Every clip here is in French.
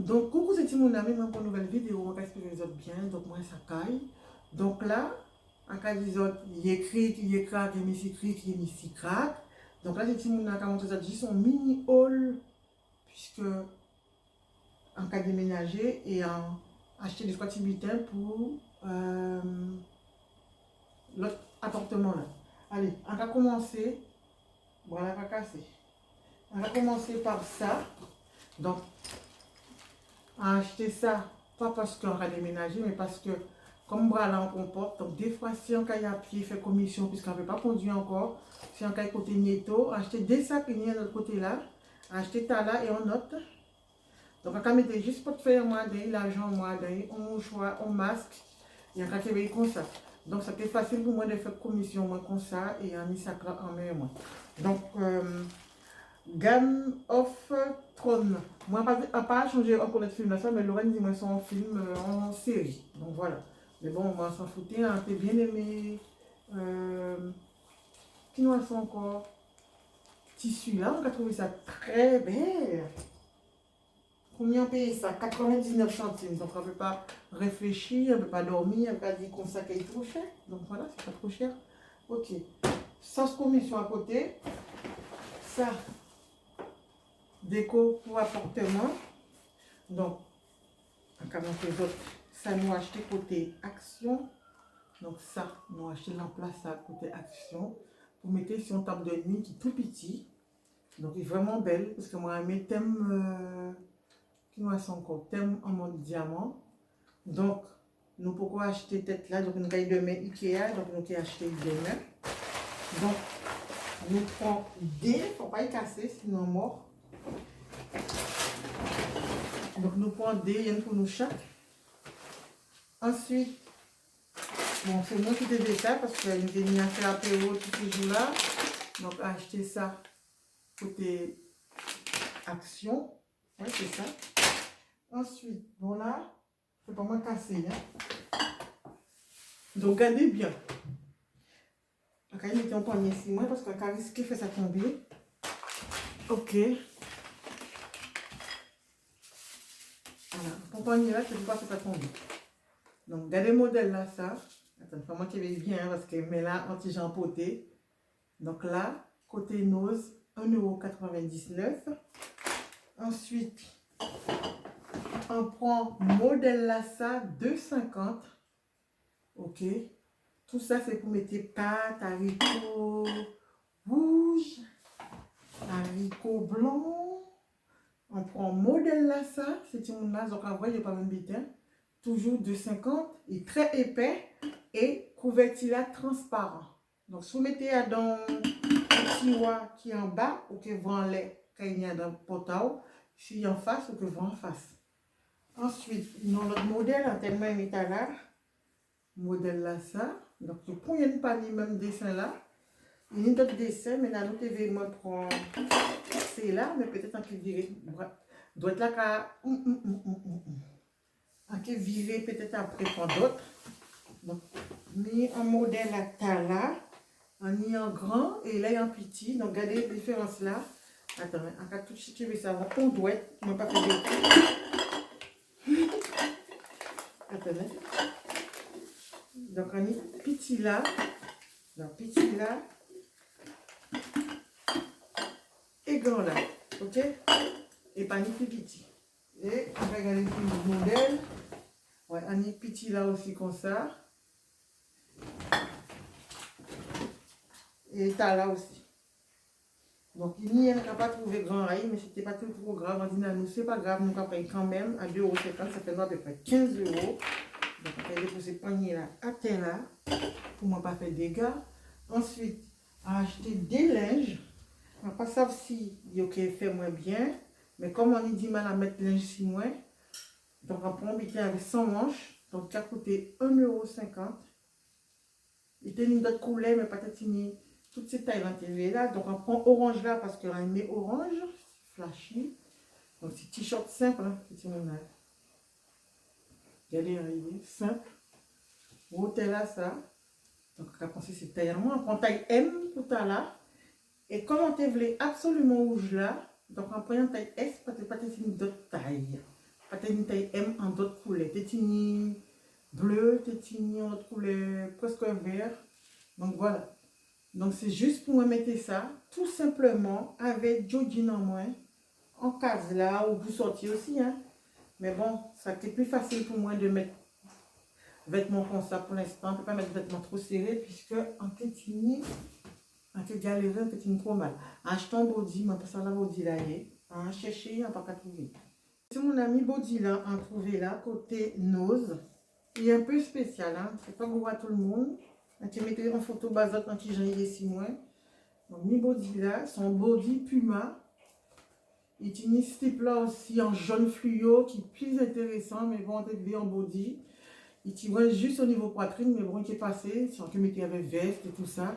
Donc, coucou, c'est mon ami, moi pour une nouvelle vidéo, on va expliquer les autres bien, donc moi ça caille. Donc là, en cas des autres, il écrit, il écrit, il est écrit, il est crack. Donc là, c'est mon ami, c'est juste un mini haul, puisque en cas de déménager et en acheter des squats bulletins pour l'autre appartement là. Allez, on va commencer. Voilà, pas casser. On va commencer par ça. Donc, acheter ça, pas parce qu'on va déménager, mais parce que, comme bras là, on comporte, donc des fois, si on caille à pied, fait commission, puisqu'on ne peut pas conduire encore, si on caille côté netto, acheter des sacs, il y a de l'autre côté là, acheter ça là et on note. Donc, on va mettre juste pour faire moi, l'argent, moi, on mouchoir, on masque, et on va faire comme ça. Donc, c'était facile pour moi de faire commission, moi, comme ça, et on a mis ça en main, moi. Donc, Game of Thrones. Moi, je n'ai pas changé encore le film, ça, mais Lorraine dit moi son film en série. Donc voilà. Mais bon, moi, on s'en foutait. Hein, t'es bien aimé. Qui nous a fait encore tissu là. On a trouvé ça très belle. Combien on paye ça? 99 centimes. Donc on ne peut pas réfléchir, on ne peut pas dormir, on ne peut pas dire qu'on ça qui est trop cher. Donc voilà, c'est pas trop cher. Ok. Sans commission à côté. Ça. Déco pour appartement. Donc, en cas les autres, ça nous a acheté côté action. Donc ça, nous a acheté l'emplace à côté action. Pour mettre sur une table de nuit qui est tout petit. Donc il est vraiment belle. Parce que moi, j'ai mis thème, qui nous a encore thème en mode diamant. Donc, nous pouvons acheter tête là. Donc nous avons demain Ikea. Donc nous avons acheté demain. Donc, nous prenons des, il ne faut pas y casser, sinon mort. Donc nous prenons des, il y en a pour nous chaque. Ensuite, bon, c'est moi qui devais ça parce que j'ai mis à faire apéro tous ces jours-là. Donc acheter ça côté action. Ouais, c'est ça. Ensuite, bon là, c'est pas moi casser. Hein. Donc gardez bien. Donc il mettait un poignet ici, moi, parce qu'on risque de faire ça tomber. Ok. Voilà. Pour poignet là, je ne peux pas faire ça tomber. Donc, regardez le modèle là, ça. Attends, faut moi qui vais bien parce que mais là, anti-jean poté. Donc là, côté nose, 1,99 €. Ensuite, on prend modèle là, ça, 2,50 €. Ok. Tout ça, c'est pour mettre pâtes, haricots rouges, haricots blancs. On prend modèle là, ça. C'est une là, donc on voit, il n'y a pas même bitin. Toujours 2,50 € et très épais et couverture transparent. Donc, si vous mettez dans un tiroir qui est en bas ou que vous en lait quand il y a dans le poteau, si en face ou que vous en face. Ensuite, dans notre modèle, en tellement il est là, modèle là, ça. Donc, je prends une panier même dessin là. Il y a d'autres dessins, mais là, nous devons prendre c'est là, mais peut-être en qu'il doit être là qu'à. Ok, virer peut-être après pour d'autres. Donc, mis un modèle à tala, on y en grand et là il y a en petit. Donc, regardez la différence là. Attends, en cas tout si tu veux savoir, on doit être, on pas faire de. Attends. Donc, on est petit là. Donc, petit là. Et grand là. Ok? Et pas ni plus petit. Et on va regarder le modèle. Ouais, on est petit là aussi comme ça. Et t'as là aussi. Donc, il n'y a pas trouvé grand rail, mais c'était pas trop grave. On dit, non, c'est pas grave, nous payons quand même à 2,50 €, ça fait à peu près 15 €. Donc, on va déposer poignet là à terre là, pour ne pas faire de dégâts. Ensuite, acheter des linges. On ne va pas savoir si il fait moins bien, mais comme on dit mal à mettre linge si moins, donc on prend un bitin avec 100 manches, donc qui a coûté 1,50 €. Il était une d'autres couleurs, mais peut-être une toutes ces tailles dans TV là. Donc on prend orange là parce qu'on a aimé orange, flashy. Donc c'est t-shirt simple, hein, petit monage. Regardez, arrivé, simple. Hôtel là, ça. Donc on a pensé c'est taille à moi. On prend taille M pour ta là. Et comme on te voulait absolument rouge là, donc on prend une taille S, peut-être une d'autres tailles. une taille M en d'autres couleurs. Tétini bleu, tétini en autre couleur, presque vert. Donc voilà. Donc c'est juste pour me mettre ça, tout simplement, avec jogging en moins, en case là, ou pour sortir aussi. Hein. Mais bon, ça a été plus facile pour moi de mettre vêtements comme ça pour l'instant. On ne peut pas mettre des vêtements trop serrés, puisque en tétini, en tétini galéré, en tétini trop mal. Acheter un body, mais ça la body là, en chercher, on pas qu'à trouver. C'est mon ami body là, en trouvé là, côté nose. Il est un peu spécial, hein. C'est pas gros à tout le monde. Tu mettrais en photo basote quand tu ai 6 mois. Donc, mi body là, son body Puma. Il utilise ce type là aussi en jaune fluo qui est plus intéressant, mais bon, on est en body. Il tire juste au niveau poitrine, mais bon, il est passé. Si on peut mettre avec veste et tout ça.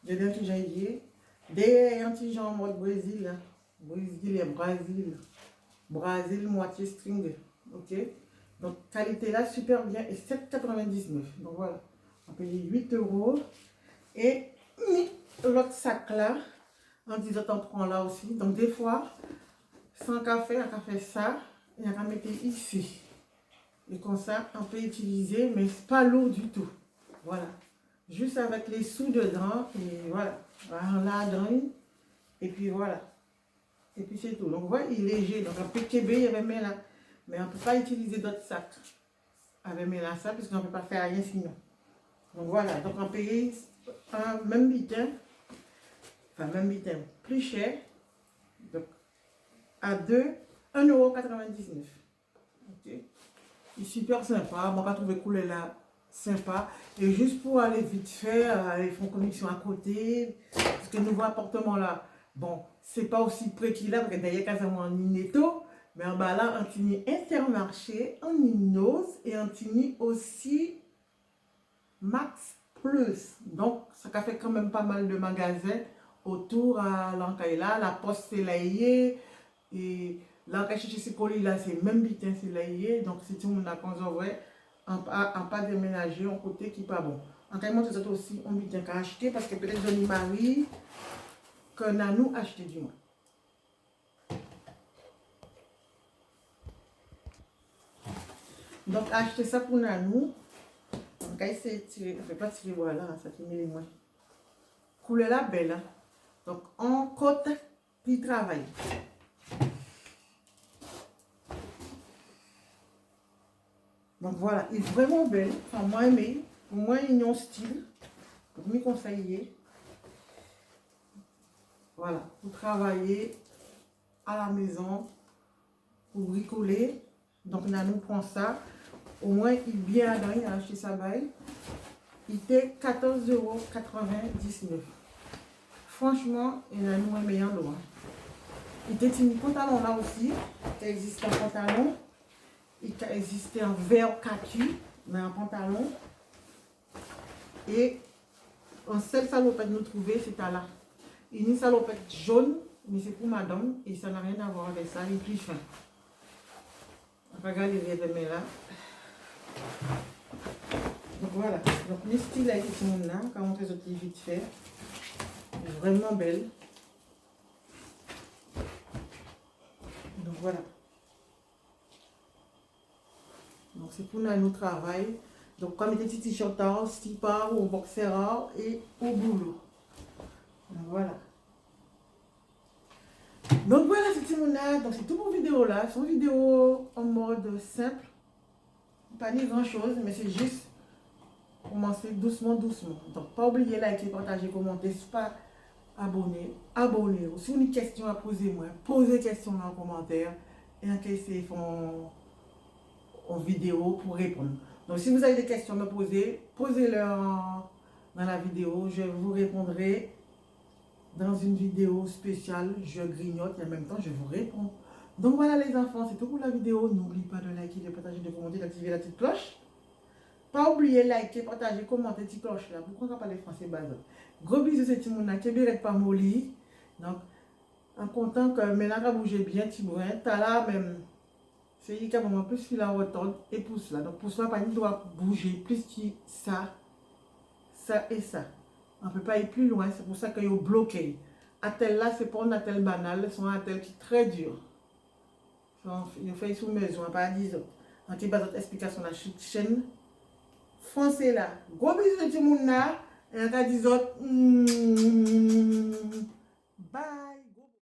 J'ai des anti-jailliers. Des anti en mode Brésil. Là. Brésil et Brésil. Brésil, moitié string. Ok? Donc, qualité là, super bien. Et 7,99. Donc voilà. On paye 8 €. Et l'autre sac là, on dit on prend là aussi. Donc des fois, sans café, on fait ça. Et on va mettre ici. Et comme ça, on peut utiliser, mais c'est pas lourd du tout. Voilà. Juste avec les sous dedans. Et voilà. On l'a dedans. Et puis voilà. Et puis c'est tout. Donc voilà, il est léger. Donc on peut québé, il y avait mis là. Mais on ne peut pas utiliser d'autres sacs avec mes là ça, puisqu'on ne peut pas faire rien sinon. Donc voilà. Donc on paye un même bitin. Enfin même bitin. Plus cher. Donc à 1,99 €. Ok. Il est super sympa. Moi, je trouve couleur là sympa. Et juste pour aller vite faire, ils font commission à côté. Parce que nouveau appartement là, bon, c'est pas aussi près qu'il a, parce que d'ailleurs, quasiment en Ineto. Mais en bas là, on tini Intermarché, en Inos et on tini aussi Max Plus. Donc, ça fait quand même pas mal de magasins autour à l'Ankaïla. La Poste, c'est là. Et là, quand je suis collé là, c'est même bitin, c'est là. Donc, si tout le monde a qu'on vrai, on pas déménager, un côté qui n'est pas bon. En cas de c'est aussi un bitin qu'à acheter parce que peut-être Johnny Marie, qu'on a nous acheté du moins. Donc, acheter ça pour nous. Donc, c'est tirer, je ne vais pas tirer, voilà, ça qui met les moins. Couleur là, belle. Hein? Donc, on côte, puis travaille. Donc voilà, il est vraiment belle. Enfin, moi aimé. Pour moi, il y a un style. Pour me conseiller. Voilà, pour travailler à la maison, pour bricoler. Donc, nous prend ça. Au moins, il est bien adoré. Il a acheté sa baille. Il était 14,99 €. Franchement, il a nous un meilleur loin. Il était un pantalon là aussi. Il existe un pantalon. Il existait un vert kaki, mais un pantalon. Et un seul salopette nous trouver, c'est là. Une salopette jaune, mais c'est pour madame, et ça n'a rien à voir avec ça, il est plus fin. On va regarder les vêtements là. Donc voilà, donc les styles avec ce monde là, quand on fait ce vite fait, vraiment belle. Donc voilà. Donc c'est pour nous travail. Donc comme des petits t-shirts, slipper ou boxer et au boulot. Donc voilà. Donc voilà, c'était mon art. Donc c'est tout pour vidéo là. C'est une vidéo en mode simple. Pas ni grand chose, mais c'est juste commencer doucement, doucement. Donc pas oublier liker, partager, commenter, c'est pas abonner, abonnez-vous. Si vous avez une question à poser, moi, posez question dans les commentaires et encaissez en vidéo pour répondre. Donc si vous avez des questions à me poser, posez-les dans la vidéo. Je vous répondrai dans une vidéo spéciale. Je grignote et en même temps je vous réponds. Donc voilà les enfants, c'est tout pour la vidéo. N'oubliez pas de liker, de partager, de commenter, d'activer la petite cloche. Pas oublier de liker, partager, commenter, petite cloche là. Pourquoi on ne parle français bazar? Gros bisous, c'est Timouna, qui est pas molli. Donc, en comptant que maintenant, bouger bien, Timouna, t'as là même. C'est qui a vraiment plus fil à retordre et pouce là. Donc, pouce là, pas, il doit bouger plus que ça, ça et ça. On ne peut pas aller plus loin, c'est pour ça qu'il est bloqué. Attel là, c'est pas un attel banal, c'est un attel qui est très dur. Vous faites sous mesure, pas 10 autres. On te base votre explication la chaîne. Foncez là. Gros bisous de tout le monde là. Et on te dit autres.